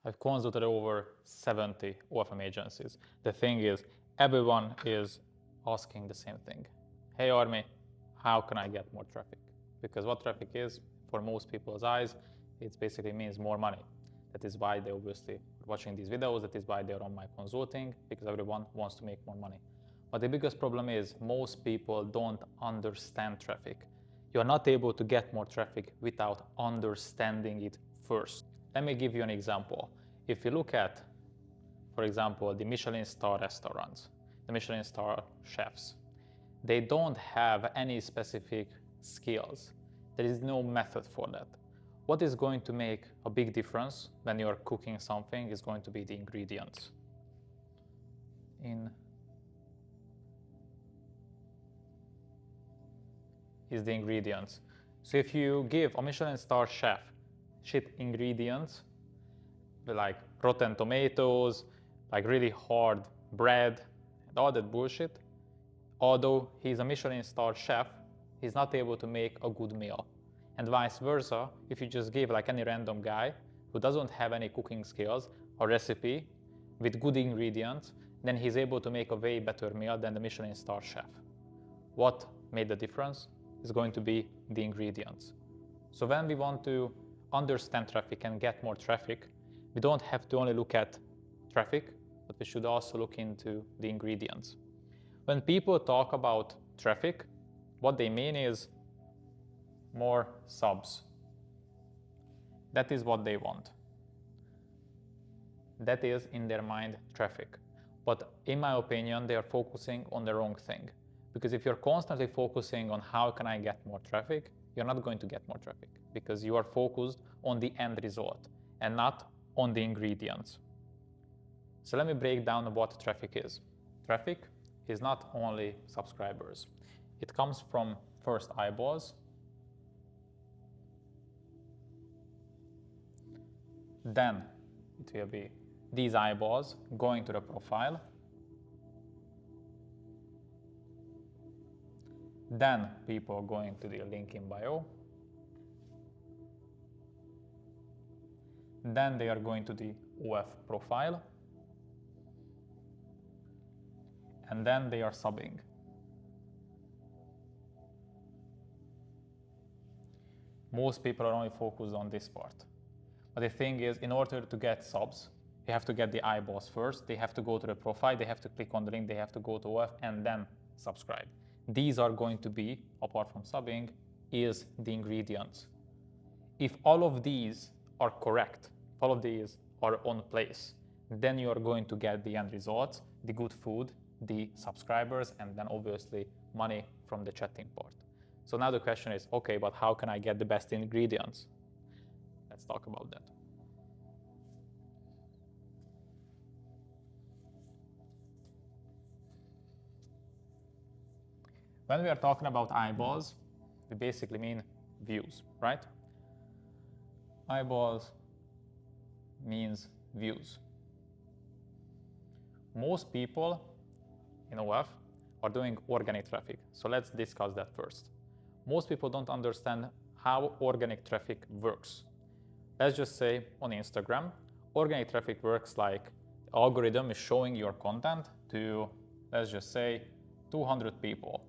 I've consulted over 70 OFM agencies. The thing is, everyone is asking the same thing. Hey Army, how can I get more traffic? Because what traffic is, for most people's eyes, it basically means more money. That is why they obviously are watching these videos, that is why they're on my consulting, because everyone wants to make more money. But the biggest problem is most people don't understand traffic. You're not able to get more traffic without understanding it first. Let me give you an example. If you look at, for example, the Michelin star restaurants, the Michelin star chefs, they don't have any specific skills. There is no method for that. What is going to make a big difference when you're cooking something is going to be the ingredients. Is the ingredients. So if you give a Michelin star chef shit ingredients, like rotten tomatoes, like really hard bread, and all that bullshit, although he's a Michelin star chef, he's not able to make a good meal. And vice versa, if you just give like any random guy who doesn't have any cooking skills a recipe with good ingredients, then he's able to make a way better meal than the Michelin star chef. What made the difference is going to be the ingredients. So when we want to understand traffic and get more traffic, we don't have to only look at traffic, but we should also look into the ingredients. When people talk about traffic, what they mean is more subs. That is what they want. That is, in their mind, traffic. But in my opinion, they are focusing on the wrong thing. Because if you're constantly focusing on how can I get more traffic, you're not going to get more traffic because you are focused on the end result and not on the ingredients. So let me break down what traffic is. Traffic is not only subscribers. It comes from first eyeballs, then it will be these eyeballs going to the profile, then people going to the link in bio, then they are going to the OF profile, and then they are subbing. Most people are only focused on this part. But the thing is, in order to get subs, you have to get the eyeballs first. They have to go to the profile, they have to click on the link, they have to go to OF and then subscribe. These are going to be, apart from subbing, is the ingredients. If all of these are correct, if all of these are on place, then you are going to get the end results, the good food, the subscribers, and then obviously money from the chatting part. So now the question is, okay, but how can I get the best ingredients? Let's talk about that. When we are talking about eyeballs, we basically mean views, right? Eyeballs means views. Most people in OF are doing organic traffic. So let's discuss that first. Most people don't understand how organic traffic works. Let's just say on Instagram, organic traffic works like the algorithm is showing your content to, let's just say, 200 people.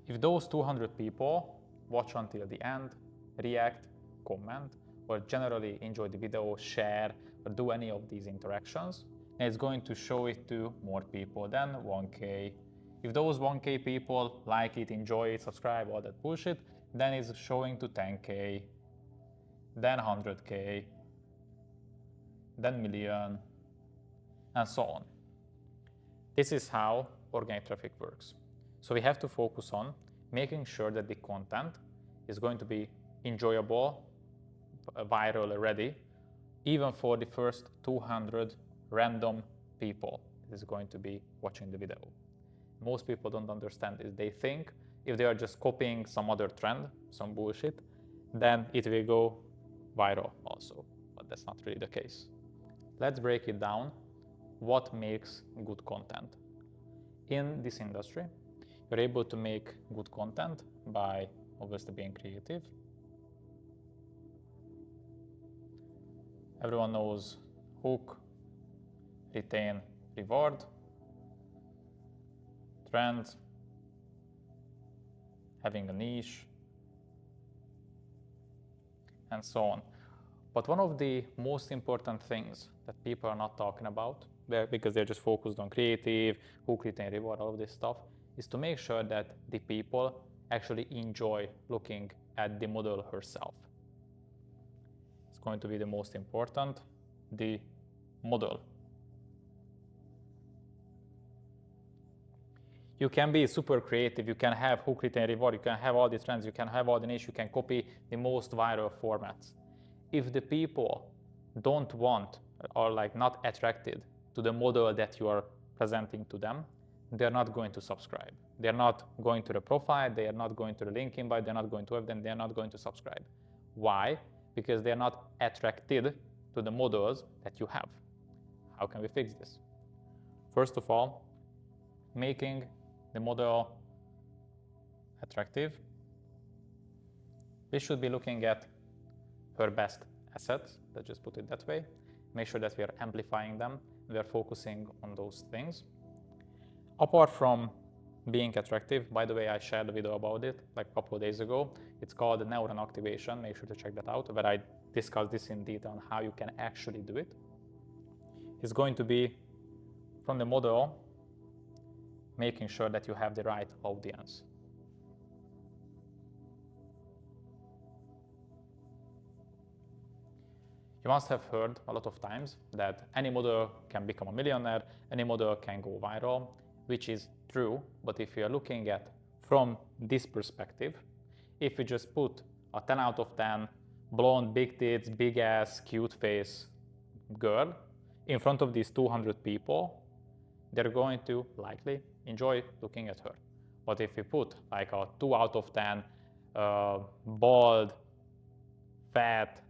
If those 200 people watch until the end, react, comment, or generally enjoy the video, share, or do any of these interactions, then it's going to show it to more people than 1K. If those 1K people like it, enjoy it, subscribe, all that bullshit, then it's showing to 10K, then 100K, then million, and so on. This is how organic traffic works. So we have to focus on making sure that the content is going to be enjoyable, viral ready, even for the first 200 random people that is going to be watching the video. Most people don't understand this. They think if they are just copying some other trend, some bullshit, then it will go viral also. But that's not really the case. Let's break it down. What makes good content? In this industry, you're able to make good content by obviously being creative. Everyone knows hook, retain, reward, trend, having a niche, and so on. But one of the most important things that people are not talking about, because they're just focused on creative, hook, retain, reward, all of this stuff, is to make sure that the people actually enjoy looking at the model herself. It's going to be the most important, the model. You can be super creative, you can have hook, retain, reward, you can have all these trends, you can have all the niche, you can copy the most viral formats. If the people don't want or like not attracted to the model that you are presenting to them, they're not going to subscribe. They're not going to the profile, they are not going to the link invite, they're not going to have them, they're not going to subscribe. Why? Because they're not attracted to the models that you have. How can we fix this? First of all, making the model attractive. We should be looking at her best assets, let's just put it that way. Make sure that we are amplifying them, we are focusing on those things. Apart from being attractive, by the way, I shared a video about it like a couple of days ago. It's called neuron activation, make sure to check that out, where I discuss this in detail on how you can actually do it. It's going to be from the model, making sure that you have the right audience. You must have heard a lot of times that any model can become a millionaire, any model can go viral, which is true, but if you're looking at from this perspective, if you just put a 10 out of 10 blonde, big tits, big ass, cute face girl in front of these 200 people, they're going to likely enjoy looking at her. But if you put like a 2 out of 10 bald, fat,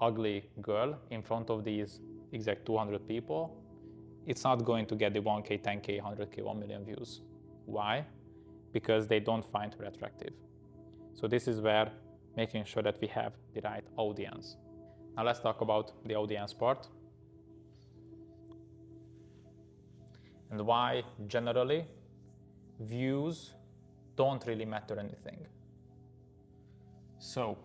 ugly girl in front of these exact 200 people, it's not going to get the 1K, 10K, 100K, 1 million views. Why? Because they don't find her attractive. So this is where making sure that we have the right audience. Now let's talk about the audience part. And why generally views don't really matter anything. So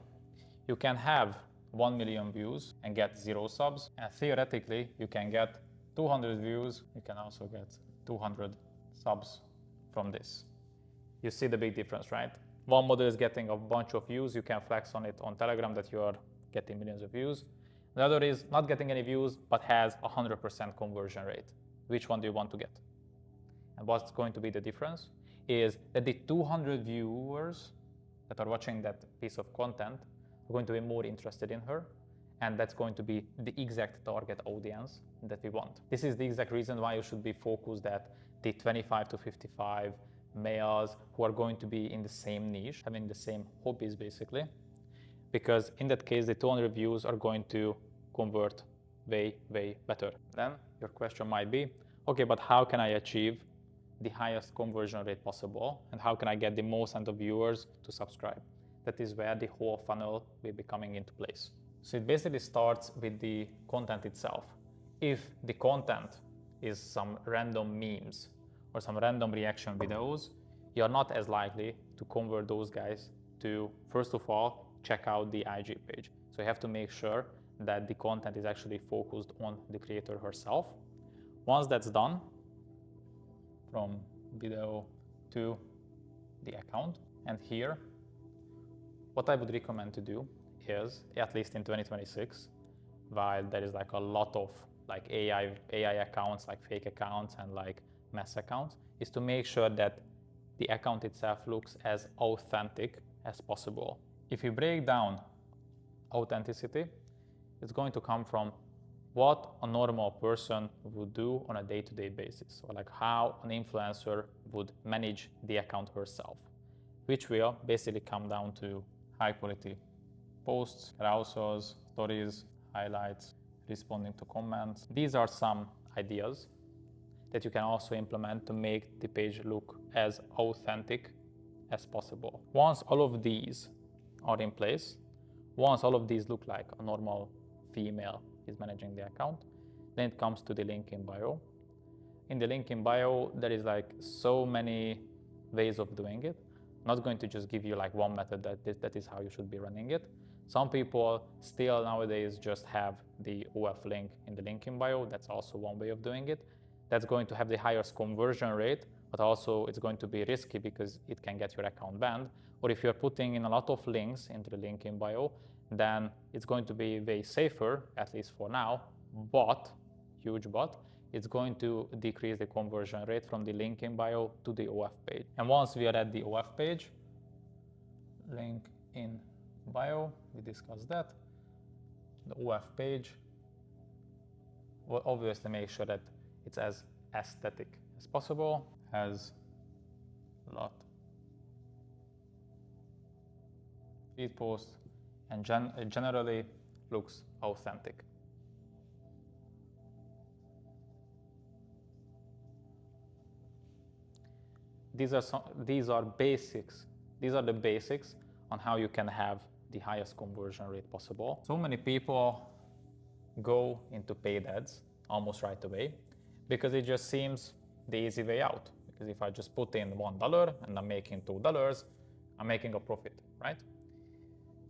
you can have 1 million views and get 0 subs, and theoretically you can get 200 views, you can also get 200 subs from this. You see the big difference, right? One model is getting a bunch of views, you can flex on it on Telegram that you are getting millions of views. The other is not getting any views but has 100% conversion rate. Which one do you want to get? And what's going to be the difference is that the 200 viewers that are watching that piece of content are going to be more interested in her, and that's going to be the exact target audience that we want. This is the exact reason why you should be focused at the 25 to 55 males who are going to be in the same niche, having the same hobbies basically, because in that case the 200 views are going to convert way better. Then your question might be, okay, but how can I achieve the highest conversion rate possible, and how can I get the most amount of viewers to subscribe? That is where the whole funnel will be coming into place. So it basically starts with the content itself. If the content is some random memes or some random reaction videos, you're not as likely to convert those guys to, first of all, check out the IG page. So you have to make sure that the content is actually focused on the creator herself. Once that's done, from video to the account, and here what I would recommend to do is, at least in 2026, while there is like a lot of like AI accounts, like fake accounts and like mess accounts, is to make sure that the account itself looks as authentic as possible. If you break down authenticity, it's going to come from what a normal person would do on a day-to-day basis, or like how an influencer would manage the account herself, which will basically come down to high quality posts, carousels, stories, highlights, responding to comments. These are some ideas that you can also implement to make the page look as authentic as possible. Once all of these are in place, once all of these look like a normal female is managing the account, then it comes to the link in bio. In the link in bio, there is like so many ways of doing it. I'm not going to just give you like one method that is how you should be running it. Some people still nowadays just have the OF link in the link in bio. That's also one way of doing it. That's going to have the highest conversion rate, but also it's going to be risky because it can get your account banned. Or if you're putting in a lot of links into the link in bio, then it's going to be way safer, at least for now, but, huge but, it's going to decrease the conversion rate from the link in bio to the OF page. And once we are at the OF page, link in bio, we discussed that, the OF page, we'll obviously make sure that it's as aesthetic as possible, has a lot feed posts, and generally looks authentic. These are basics. These are the basics on how you can have the highest conversion rate possible. So many people go into paid ads almost right away because it just seems the easy way out. Because if I just put in $1 and I'm making $2, I'm making a profit, right?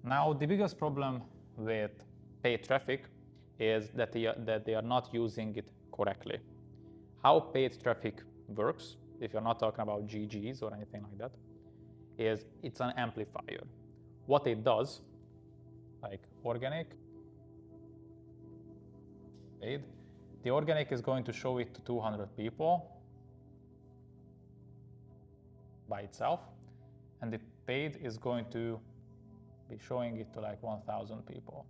Now, the biggest problem with paid traffic is that they are not using it correctly. How paid traffic works, if you're not talking about GGs or anything like that, is it's an amplifier. What it does, like organic, paid, the organic is going to show it to 200 people by itself, and the paid is going to be showing it to like 1,000 people.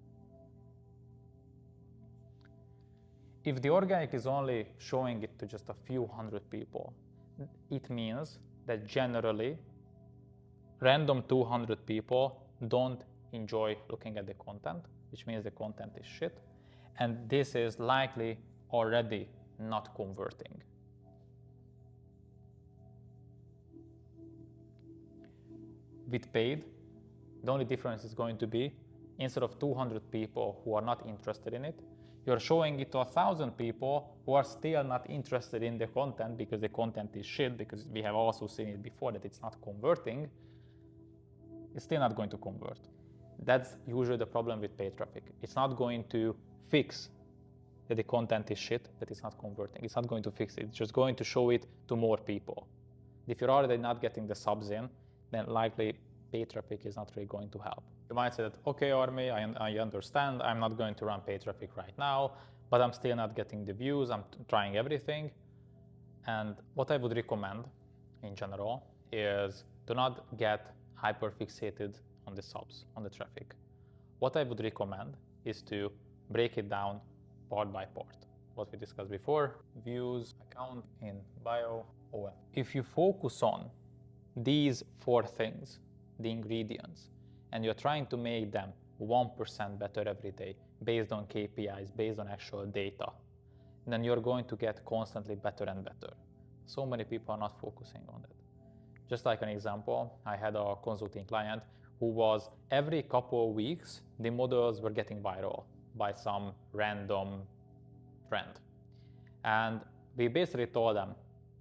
If the organic is only showing it to just a few hundred people, it means that generally random 200 people don't enjoy looking at the content, which means the content is shit, and this is likely already not converting. With paid, the only difference is going to be, instead of 200 people who are not interested in it, you're showing it to 1,000 people who are still not interested in the content because the content is shit, because we have also seen it before that it's not converting. It's still not going to convert. That's usually the problem with paid traffic. It's not going to fix that the content is shit, that it's not converting. It's not going to fix it. It's just going to show it to more people. If you're already not getting the subs in, then likely paid traffic is not really going to help. You might say that, okay, Army, I understand. I'm not going to run paid traffic right now, but I'm still not getting the views. I'm trying everything. And what I would recommend in general is to not get hyper fixated on the subs, on the traffic. What I would recommend is to break it down part by part. What we discussed before, views, account, in bio, OF. If you focus on these 4 things, the ingredients, and you're trying to make them 1% better every day based on KPIs, based on actual data, then you're going to get constantly better and better. So many people are not focusing on it. Just like an example, I had a consulting client who was every couple of weeks, the models were getting viral by some random trend. And we basically told them,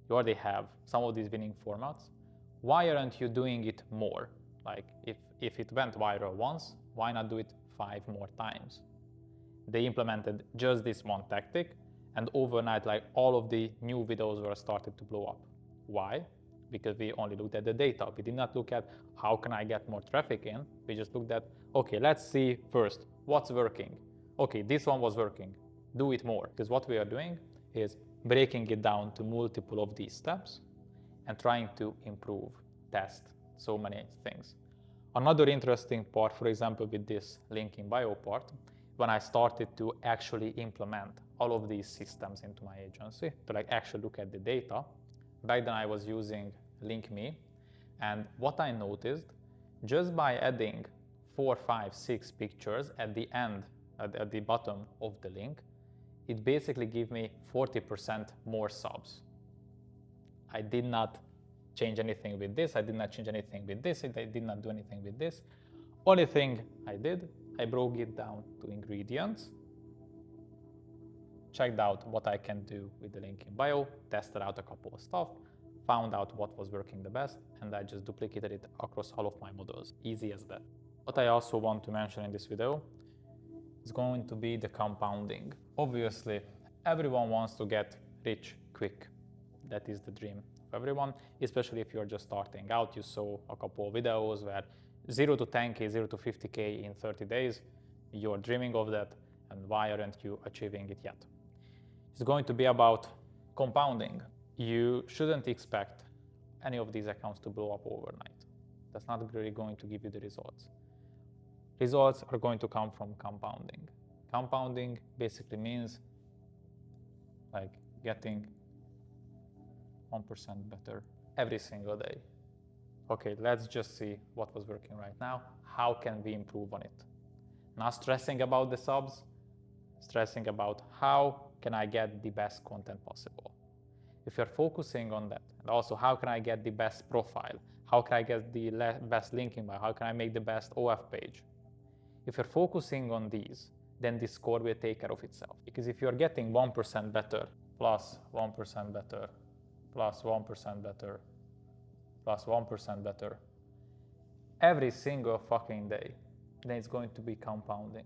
you already have some of these winning formats. Why aren't you doing it more? Like if it went viral once, why not do it 5 more times? They implemented just this one tactic, and overnight, like all of the new videos were started to blow up. Why? Because we only looked at the data. We did not look at how can I get more traffic in. We just looked at, okay, let's see first what's working. Okay, this one was working. Do it more. Because what we are doing is breaking it down to multiple of these steps and trying to improve, test so many things. Another interesting part, for example, with this link in bio part, when I started to actually implement all of these systems into my agency, to like actually look at the data, back then I was using LinkMe, and what I noticed, just by adding 4, 5, 6 pictures at the end, at the bottom of the link, it basically gave me 40% more subs. I did not change anything with this. I did not change anything with this. I did not do anything with this. Only thing I did, I broke it down to ingredients, checked out what I can do with the link in bio, tested out a couple of stuff, found out what was working the best, and I just duplicated it across all of my models. Easy as that. What I also want to mention in this video is going to be the compounding. Obviously, everyone wants to get rich quick. That is the dream of everyone, especially if you're just starting out. You saw a couple of videos where 0 to 10K, 0 to 50K in 30 days. You're dreaming of that, and why aren't you achieving it yet? It's going to be about compounding. You shouldn't expect any of these accounts to blow up overnight. That's not really going to give you the results. Results are going to come from compounding. Compounding basically means like getting 1% better every single day. Okay, let's just see what was working right now. How can we improve on it? Not stressing about the subs, stressing about how can I get the best content possible. If you're focusing on that, and also how can I get the best profile? How can I get the best linking by? How can I make the best OF page? If you're focusing on these, then the score will take care of itself. Because if you're getting 1% better, plus 1% better, plus 1% better, plus 1% better, every single fucking day, then it's going to be compounding.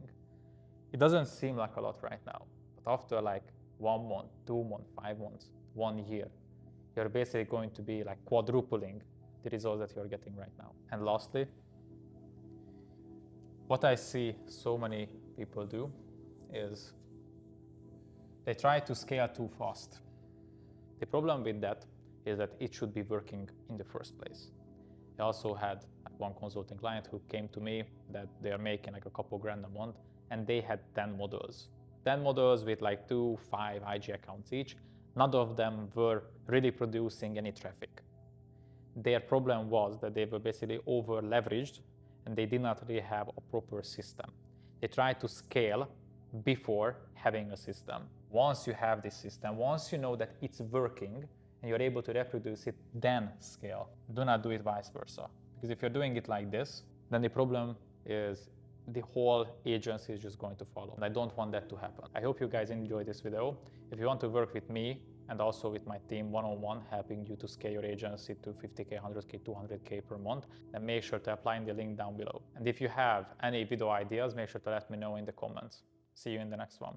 It doesn't seem like a lot right now, but after like 1 month, 2 months, 5 months, 1 year, you're basically going to be like quadrupling the results that you're getting right now. And lastly, what I see so many people do is they try to scale too fast. The problem with that is that it should be working in the first place. I also had one consulting client who came to me that they are making like a couple grand a month, and they had 10 models. 10 models with like 2, 5 IG accounts each. None of them were really producing any traffic. Their problem was that they were basically over leveraged and they did not really have a proper system. They tried to scale before having a system. Once you have this system, once you know that it's working and you're able to reproduce it, then scale. Do not do it vice versa. Because if you're doing it like this, then the problem is the whole agency is just going to follow. And I don't want that to happen. I hope you guys enjoyed this video. If you want to work with me and also with my team one-on-one, helping you to scale your agency to 50K, 100K, 200K per month, then make sure to apply in the link down below. And if you have any video ideas, make sure to let me know in the comments. See you in the next one.